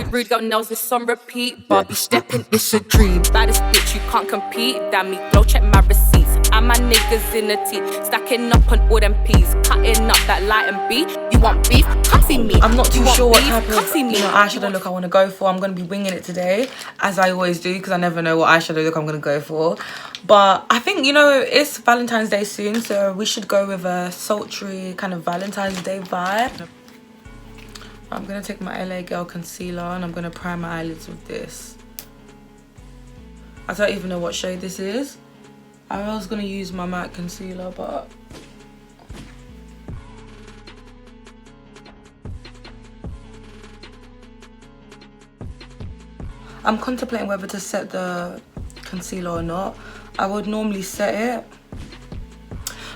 Rude girl nails this on repeat. Barbie stepping, it's a dream. Baddest bitch, you can't compete. Damn me, go check my receipts. And my niggas in the tea, stacking up on all them peas, cutting up that light and beat. You want beef? Come see me. I'm not too sure what type of eyeshadow look I want to go for. I'm going to be winging it today, as I always do, because I never know what eyeshadow look I'm going to go for. But I think, you know, it's Valentine's Day soon, so we should go with a sultry kind of Valentine's Day vibe. I'm going to take my LA Girl concealer and I'm going to prime my eyelids with this. I don't even know what shade this is. I was going to use my MAC concealer, but I'm contemplating whether to set the concealer or not. I would normally set it,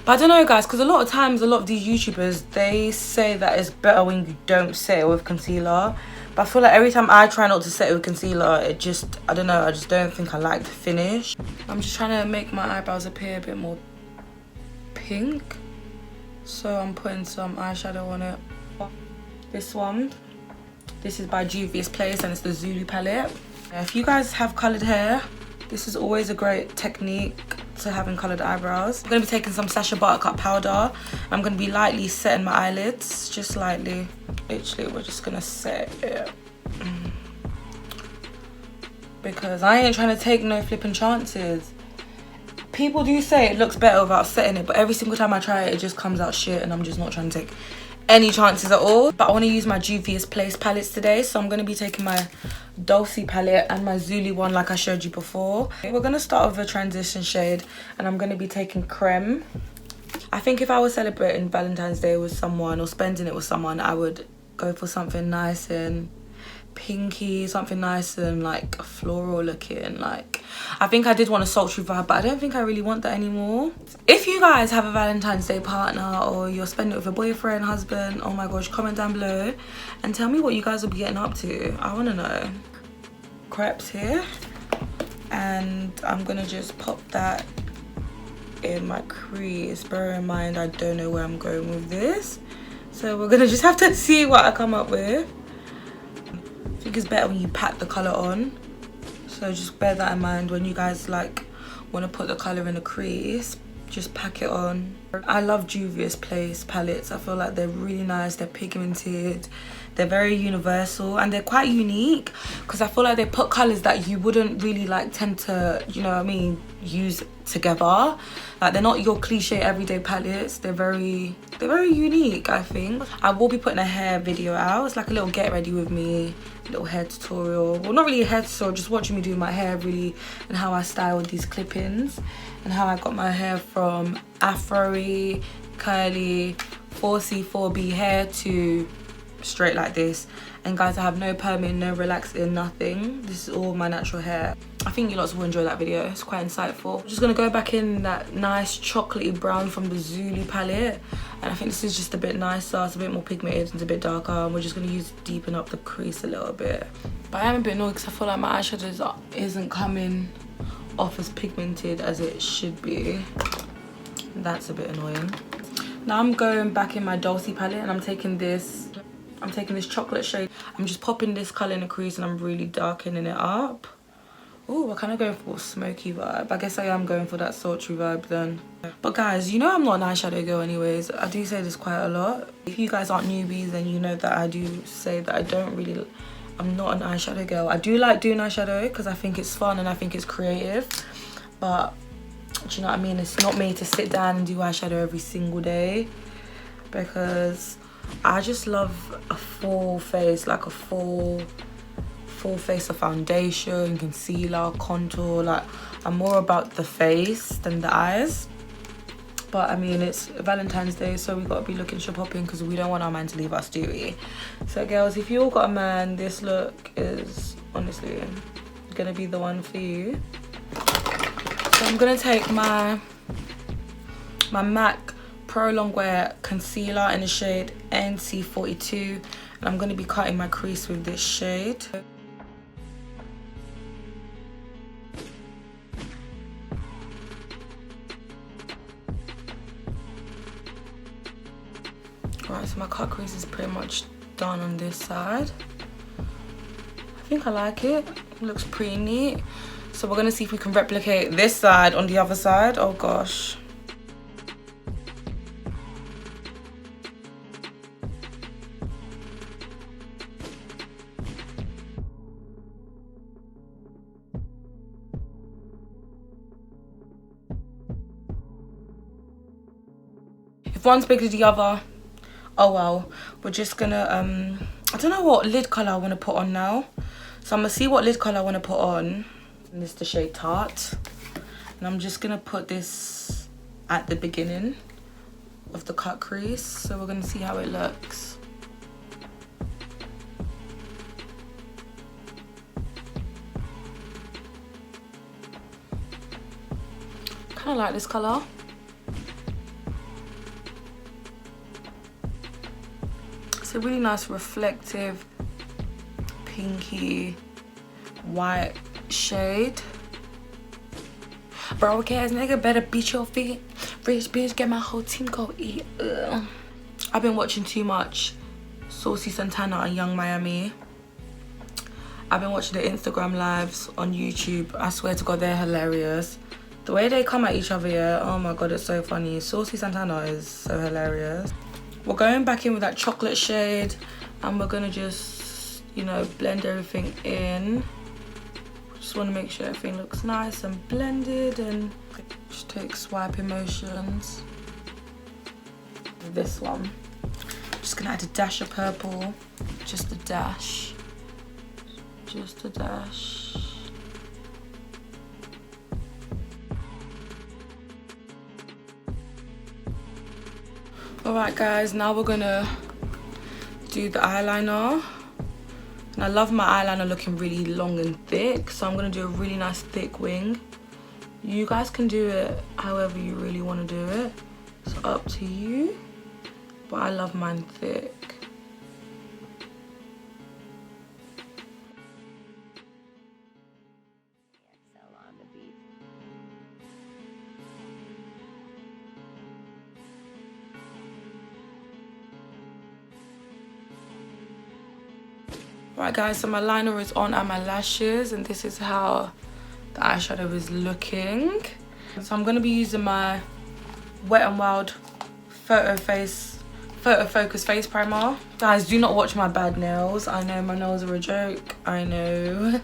but I don't know, guys, because a lot of times a lot of these YouTubers, they say that it's better when you don't set it with concealer. But I feel like every time I try not to set it with concealer, it just, I don't know, I just don't think I like the finish. I'm just trying to make my eyebrows appear a bit more pink, so I'm putting some eyeshadow on it. This one, this is by Juvias Place and it's the Zulu palette. If you guys have coloured hair, this is always a great technique to having coloured eyebrows. I'm going to be taking some Sacha buttercup powder. I'm going to be lightly setting my eyelids, just lightly. Literally, we're just going to set it. Because I ain't trying to take no flipping chances. People do say it looks better without setting it, but every single time I try it, it just comes out shit, and I'm just not trying to take any chances at all. But I want to use my Juvias Place palettes today, so I'm going to be taking my Dolce palette and my Zulu one like I showed you before. We're going to start with a transition shade, and I'm going to be taking Creme. I think if I was celebrating Valentine's Day with someone or spending it with someone, I would go for something nice and pinky, something nice and like floral looking. Like, I think I did want a sultry vibe, but I don't think I really want that anymore. If you guys have a Valentine's Day partner or you're spending it with a boyfriend, husband, oh my gosh, comment down below and tell me what you guys will be getting up to. I want to know. Crepes here, and I'm gonna just pop that in my crease. Bear in mind, I don't know where I'm going with this, so we're gonna just have to see what I come up with. I think it's better when you pack the colour on, so just bear that in mind when you guys like want to put the colour in the crease. Just pack it on. I love Juvias Place palettes. I feel like they're really nice, they're pigmented, they're very universal, and they're quite unique because I feel like they put colours that you wouldn't really like tend to, you know what I mean, use together. Like, they're not your cliche everyday palettes. They're very unique, I think. I will be putting a hair video out. It's like a little get ready with me, little hair tutorial. Well, not really a hair tutorial, just watching me do my hair really, and how I styled these clip-ins and how I got my hair from afro-y, curly, 4C, 4B hair to straight like this. And guys, I have no perming, no relaxing, nothing. This is all my natural hair. I think you lots will enjoy that video. It's quite insightful. I'm just gonna go back in that nice chocolatey brown from the Zulu palette, and I think this is just a bit nicer. It's a bit more pigmented, it's a bit darker, and we're just gonna deepen up the crease a little bit. But I am a bit annoyed because I feel like my eyeshadow isn't coming off as pigmented as it should be. That's a bit annoying. Now I'm going back in my Dolce palette, and I'm taking this chocolate shade. I'm just popping this colour in the crease, and I'm really darkening it up. Oh, we're kind of going for a smoky vibe. I guess I am going for that sultry vibe then. But guys, you know I'm not an eyeshadow girl anyways. I do say this quite a lot. If you guys aren't newbies, then you know that I do say that I'm not an eyeshadow girl. I do like doing eyeshadow because I think it's fun and I think it's creative. But do you know what I mean? It's not me to sit down and do eyeshadow every single day, because I just love a full face, like a full face of foundation, concealer, contour. Like, I'm more about the face than the eyes. But I mean, it's Valentine's Day, so we gotta be looking shopping because we don't want our man to leave us, do we? So girls, if you all got a man, this look is honestly gonna be the one for you. So I'm gonna take my MAC prolongwear concealer in the shade NC42, and I'm gonna be cutting my crease with this shade. Right, so my cut crease is pretty much done on this side. think I like it. It looks pretty neat. So we're gonna see if we can replicate this side on the other side. Oh gosh. If one's bigger than the other, oh well. We're just gonna I don't know what lid colour I want to put on now. So I'm gonna see what lid colour I want to put on. And this is the shade Tart. And I'm just gonna put this at the beginning of the cut crease. So we're gonna see how it looks. Kinda like this colour. It's a really nice reflective pinky white shade. Broke ass nigga better beat your feet. Rich bitch get my whole team go eat. Ugh. I've been watching too much Saucy Santana and Young Miami. I've been watching the Instagram lives on YouTube. I swear to God, they're hilarious. The way they come at each other, yeah, oh my God, it's so funny. Saucy Santana is so hilarious. We're going back in with that chocolate shade and we're gonna just, you know, blend everything in. Just want to make sure everything looks nice and blended, and just take swiping motions. This one. Just gonna add a dash of purple, just a dash. Just a dash. Alright guys, now we're gonna do the eyeliner. And I love my eyeliner looking really long and thick, so I'm gonna do a really nice thick wing. You guys can do it however you really want to do it. It's up to you, but I love mine thick. Right guys, so my liner is on and my lashes, and this is how the eyeshadow is looking. So I'm going to be using my Wet n Wild Photo Focus Face Primer. Guys, do not watch my bad nails. I know my nails are a joke. I know.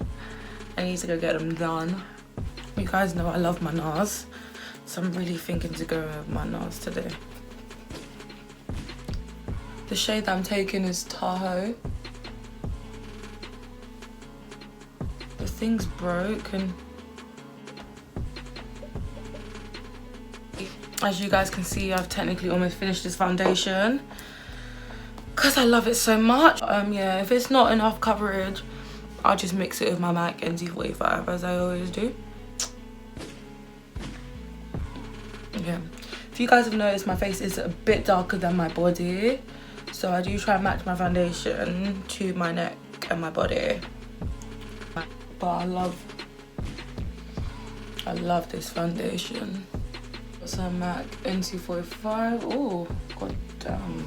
I need to go get them done. You guys know I love my Nars, so I'm really thinking to go with my Nars today. The shade that I'm taking is Tahoe. The thing's broke, and as you guys can see, I've technically almost finished this foundation because I love it so much. Yeah, if it's not enough coverage, I'll just mix it with my MAC NC45 as I always do. Yeah, if you guys have noticed, my face is a bit darker than my body, so I do try and match my foundation to my neck and my body. But I love this foundation. Some MAC NC45. Oh, god damn.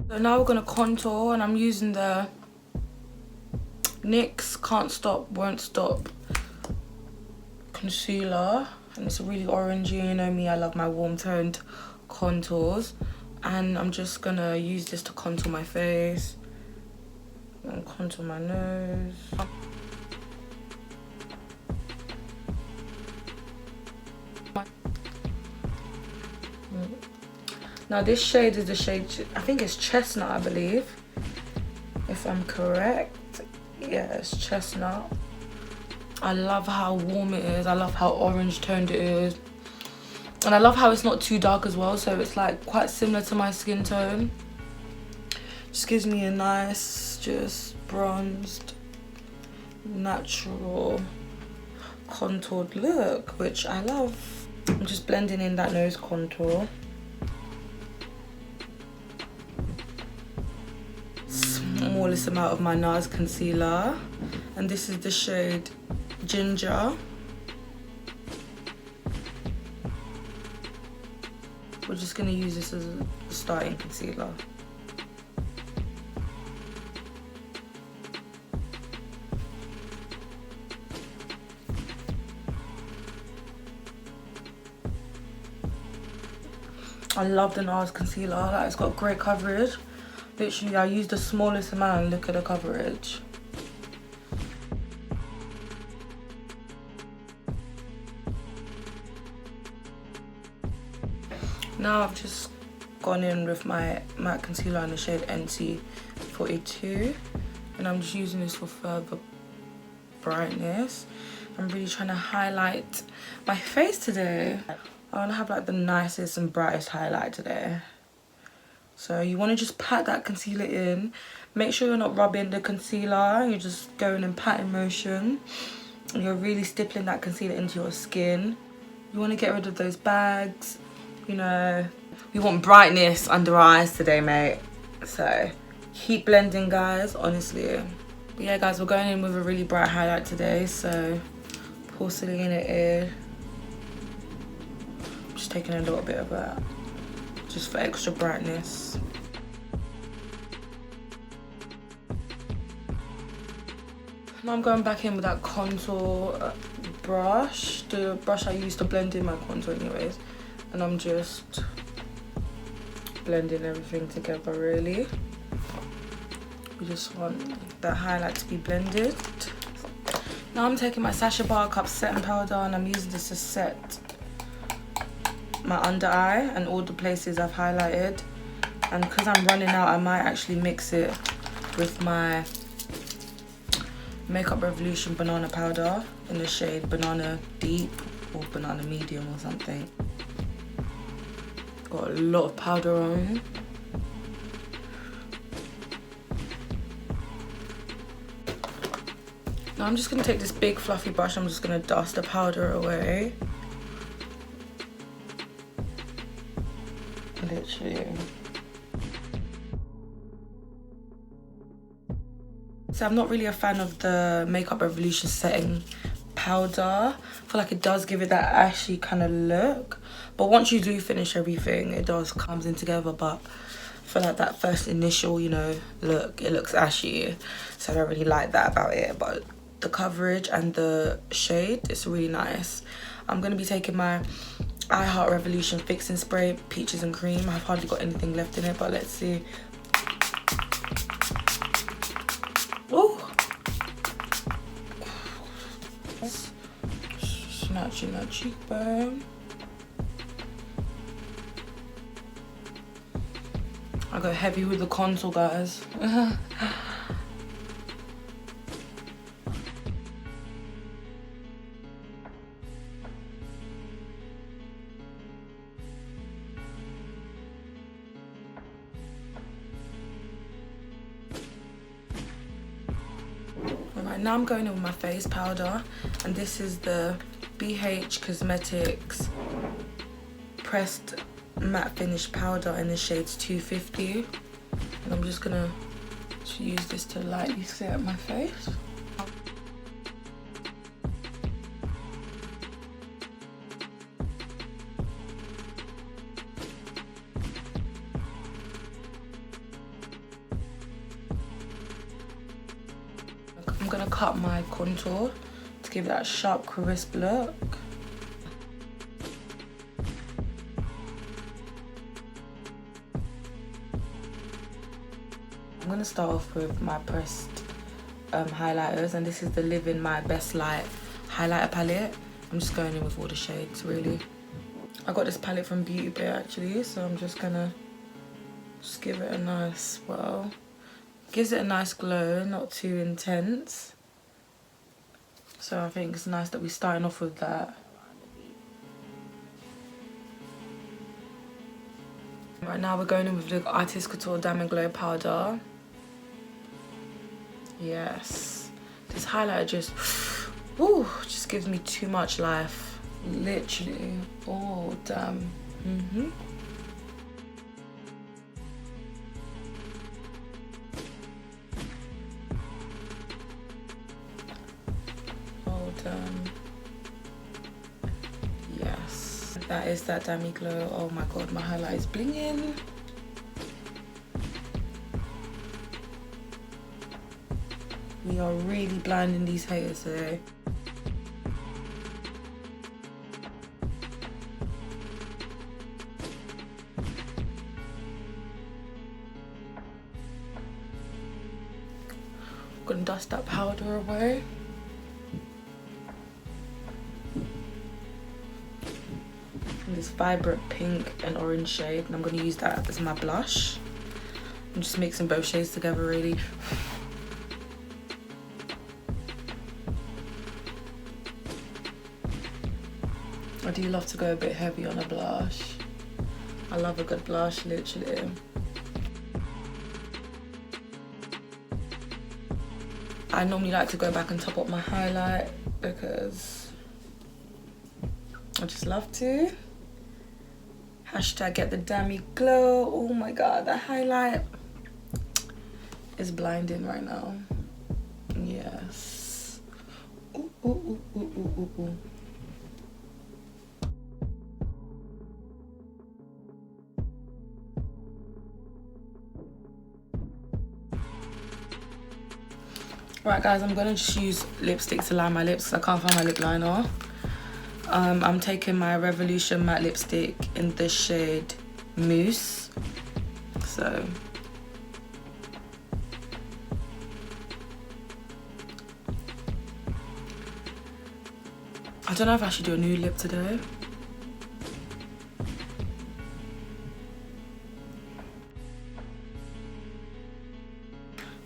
So now we're gonna contour, and I'm using the NYX Can't Stop, Won't Stop concealer. And it's really orangey. You know me, I love my warm toned contours. And I'm just gonna use this to contour my face and contour my nose. Now this shade is the shade, I think it's Chestnut, I believe, if I'm correct. Yeah, it's Chestnut. I love how warm it is. I love how orange toned it is. And I love how it's not too dark as well, so it's like quite similar to my skin tone. Just gives me a nice, just bronzed, natural, contoured look, which I love. I'm just blending in that nose contour. Smallest amount of my Nars concealer. And this is the shade Ginger. we're just gonna use this as a starting concealer. I love the Nars concealer, like it's got great coverage. Literally, I used the smallest amount and look at the coverage. Now I've just gone in with my matte concealer in the shade NC42, and I'm just using this for further brightness. I'm really trying to highlight my face today. I want to have like the nicest and brightest highlight today. So you want to just pat that concealer in. Make sure you're not rubbing the concealer. You're just going in patting motion. And you're really stippling that concealer into your skin. You want to get rid of those bags. You know, we want brightness under our eyes today, mate. So keep blending, guys, honestly. But yeah, guys, we're going in with a really bright highlight today. So porcelain it in. Just taking a little bit of that, just for extra brightness. Now I'm going back in with that contour brush, the brush I used to blend in my contour anyways, and I'm just blending everything together really. We just want that highlight to be blended. Now I'm taking my Sacha buttercup setting powder and I'm using this to set my under eye and all the places I've highlighted, and because I'm running out I might actually mix it with my Makeup Revolution banana powder in the shade Banana Deep or Banana Medium or something. Got a lot of powder on. Now I'm just going to take this big fluffy brush, I'm just going to dust the powder away. Literally. So I'm not really a fan of the Makeup Revolution setting powder. I feel like it does give it that ashy kind of look, but once you do finish everything it does comes in together. But I feel like that first initial, you know, look, it looks ashy, so I don't really like that about it. But the coverage and the shade, it's really nice. I'm going to be taking my I Heart Revolution Fixing Spray Peaches and Cream. I've hardly got anything left in it, but let's see. Ooh. Snatching that cheekbone. I go heavy with the contour, guys. Alright, now I'm going in with my face powder, and this is the BH Cosmetics Pressed Matte Finish Powder in the shades 250, and I'm just gonna use this to lightly set my face. I'm gonna cut my contour to give that sharp, crisp look. I'm gonna start off with my pressed highlighters, and this is the Live in My Best Light highlighter palette. I'm just going in with all the shades, really. I got this palette from Beauty Bay actually, so I'm just gonna give it a nice swirl. Gives it a nice glow, not too intense. So I think it's nice that we're starting off with that. Right now we're going in with the Artist Couture Diamond Glow powder. Yes. This highlighter just, ooh, just gives me too much life. Literally. Oh, damn. Yes. That is that Dami Glow. Oh my god, my highlight is blinging. We are really blinding these haters today. I'm gonna dust that powder away. This vibrant pink and orange shade, and I'm going to use that as my blush. I'm just mixing both shades together really. I do love to go a bit heavy on a blush. I love a good blush, literally. I normally like to go back and top up my highlight because I just love to. Hashtag get the Dami Glow. Oh my god, that highlight is blinding right now. Yes. Ooh, ooh, ooh, ooh, ooh, ooh, ooh. Right guys, I'm gonna just use lipstick to line my lips because I can't find my lip liner. I'm taking my Revolution matte lipstick in the shade Mousse. So I don't know if I should do a nude lip today.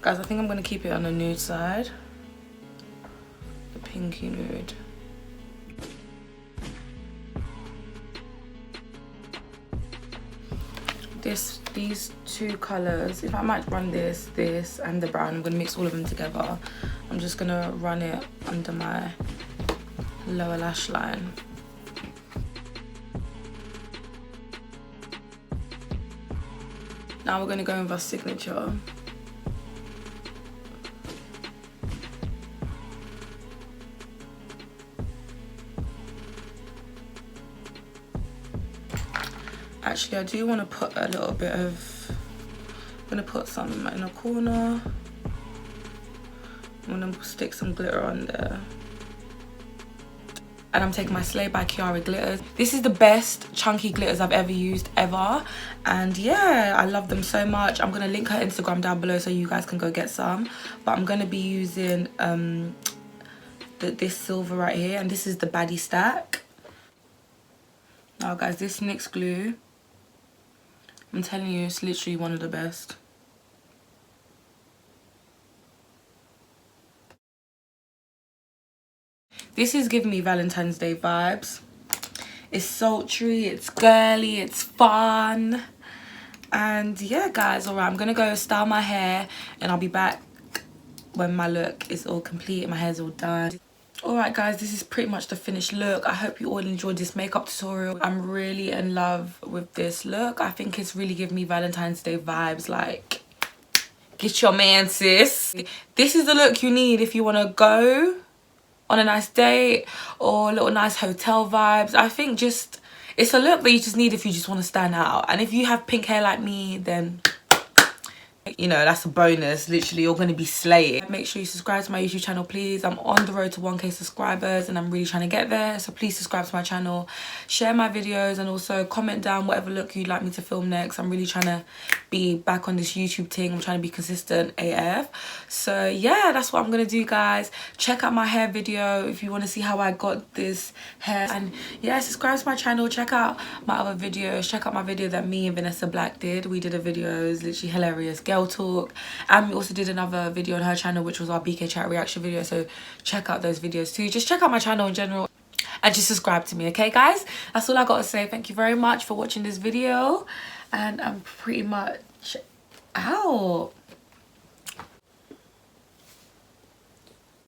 Guys, I think I'm gonna keep it on the nude side. The pinky nude. These two colours, if I might run this and the brown, I'm gonna mix all of them together. I'm just gonna run it under my lower lash line. Now we're gonna go with our signature. Actually, I do want to put a little bit of, I'm going to put some in a corner. I'm going to stick some glitter on there. And I'm taking my Slay by Kiara glitters. This is the best chunky glitters I've ever used, ever. And yeah, I love them so much. I'm going to link her Instagram down below so you guys can go get some. But I'm going to be using this silver right here. And this is the baddie stack. Now guys, this NYX glue, I'm telling you, it's literally one of the best. This is giving me Valentine's Day vibes. It's sultry, it's girly, it's fun. And yeah, guys, alright, I'm gonna go style my hair and I'll be back when my look is all complete and my hair's all done. Alright guys, this is pretty much the finished look. I hope you all enjoyed this makeup tutorial. I'm really in love with this look. I think it's really giving me Valentine's Day vibes, like, get your man, sis. This is the look you need if you want to go on a nice date or a little nice hotel vibes. I think just, it's a look that you just need if you just want to stand out. And if you have pink hair like me, then you know, that's a bonus. Literally, you're going to be slaying. Make sure you subscribe to my YouTube channel, please. I'm on the road to 1K subscribers and I'm really trying to get there. So please subscribe to my channel, share my videos, and also comment down whatever look you'd like me to film next. I'm really trying to be back on this YouTube thing. I'm trying to be consistent AF. So yeah, that's what I'm going to do, guys. Check out my hair video if you want to see how I got this hair. And yeah, subscribe to my channel. Check out my other videos. Check out my video that me and Vanessa Black did. We did a video. It was literally hilarious. Girl talk. And we also did another video on her channel, which was our BK chat reaction video. So check out those videos too. Just check out my channel in general and just subscribe to me, okay guys? That's all I got to say. Thank you very much for watching this video, and I'm pretty much out.